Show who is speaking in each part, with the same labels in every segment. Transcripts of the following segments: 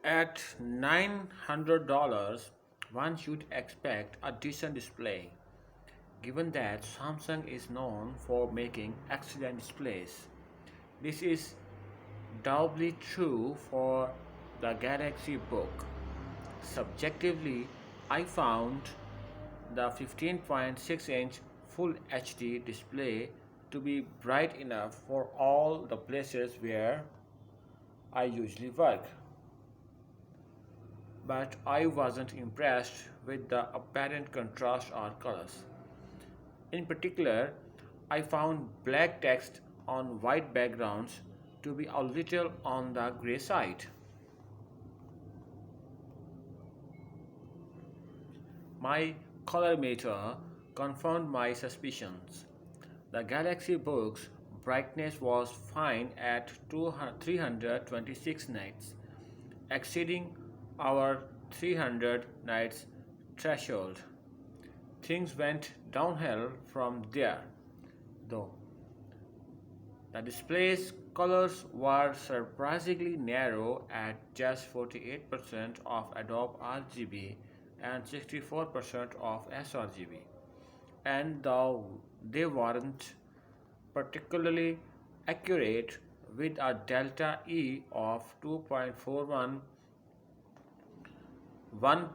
Speaker 1: At $900, one should expect a decent display, given that Samsung is known for making excellent displays. This is doubly true for the Galaxy Book. Subjectively, I found the 15.6-inch Full HD display to be bright enough for all the places where I usually work, but I wasn't impressed with the apparent contrast or colors. In particular, I found black text on white backgrounds to be a little on the gray side. My colorimeter confirmed my suspicions. The Galaxy Book's brightness was fine at 326 nits, exceeding our 300 nits threshold. Things went downhill from there, though. The display's colors were surprisingly narrow at just 48% of Adobe RGB and 64% of sRGB, and though they weren't particularly accurate, with a delta E of 2.41, one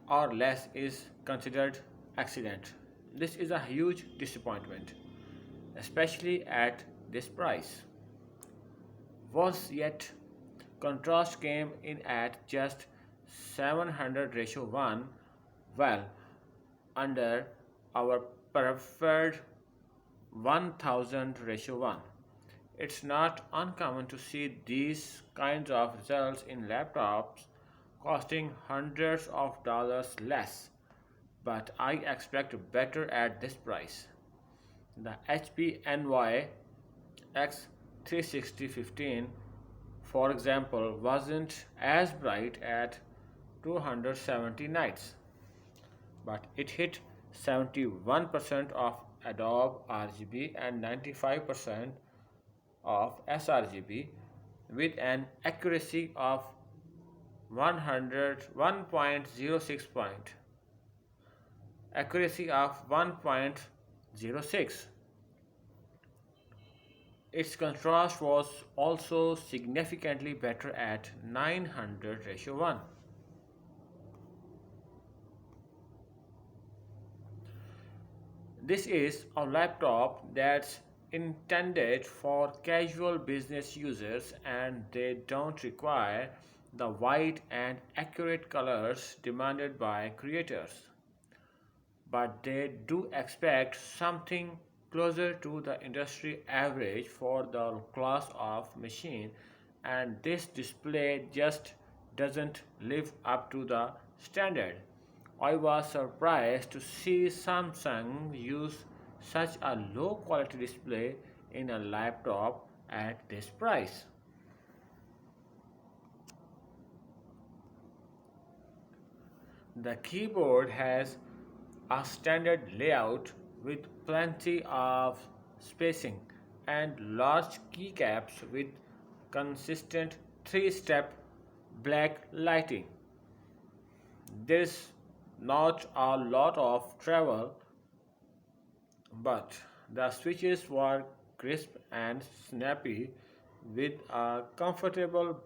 Speaker 1: or less is considered excellent. This is a huge disappointment, especially at this price. Worse yet, contrast came in at just 700 ratio 1, well under our preferred 1000 ratio 1. It's not uncommon to see these kinds of results in laptops costing hundreds of dollars less, but I expect better at this price. The HP Envoy X36015, for example, wasn't as bright at 270 nits, but it hit 71% of Adobe RGB and 95% of sRGB with an accuracy of 101.06 point accuracy of 1.06. Its contrast was also significantly better at 900 ratio 1. This is a laptop that's intended for casual business users, and they don't require the wide and accurate colors demanded by creators, but they do expect something closer to the industry average for the class of machine, and this display just doesn't live up to the standard. I was surprised to see Samsung use such a low quality display in a laptop at this price. The keyboard has a standard layout with plenty of spacing and large keycaps with consistent three-step black lighting. There's not a lot of travel, but the switches were crisp and snappy with a comfortable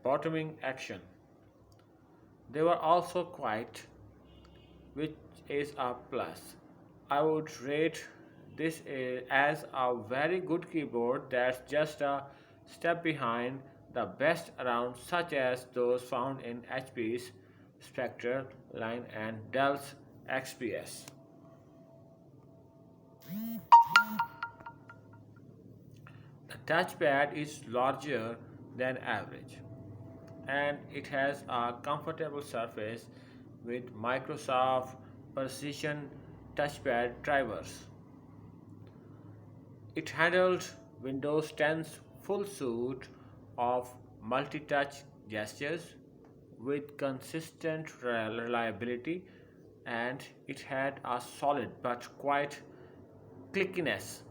Speaker 1: bottoming action. They were also quiet, which is a plus. I would rate this as a very good keyboard that's just a step behind the best around, such as those found in HP's Spectre line and Dell's XPS. The touchpad is larger than average, and it has a comfortable surface with Microsoft Precision touchpad drivers. It handled Windows 10's full suite of multi-touch gestures with consistent reliability, and it had a solid but quiet clickiness.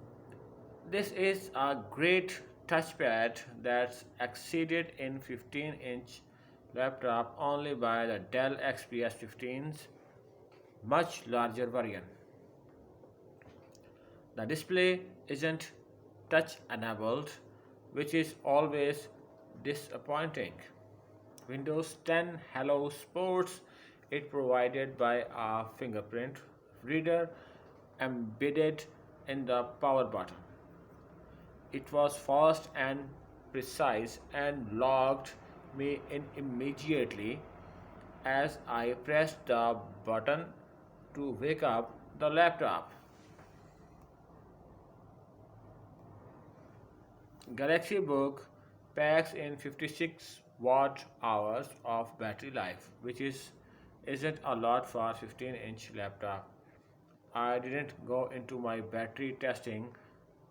Speaker 1: This is a great touchpad that's exceeded in 15-inch laptop only by the Dell XPS 15's much larger version. The display isn't touch enabled, which is always disappointing. Windows 10 Hello Sports it provided by a fingerprint reader embedded in the power button. It was fast and precise and logged me in immediately as I pressed the button to wake up the laptop. Galaxy Book packs in 56 watt hours of battery life, which isn't a lot for 15-inch laptop. I didn't go into my battery testing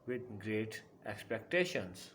Speaker 1: with great expectations.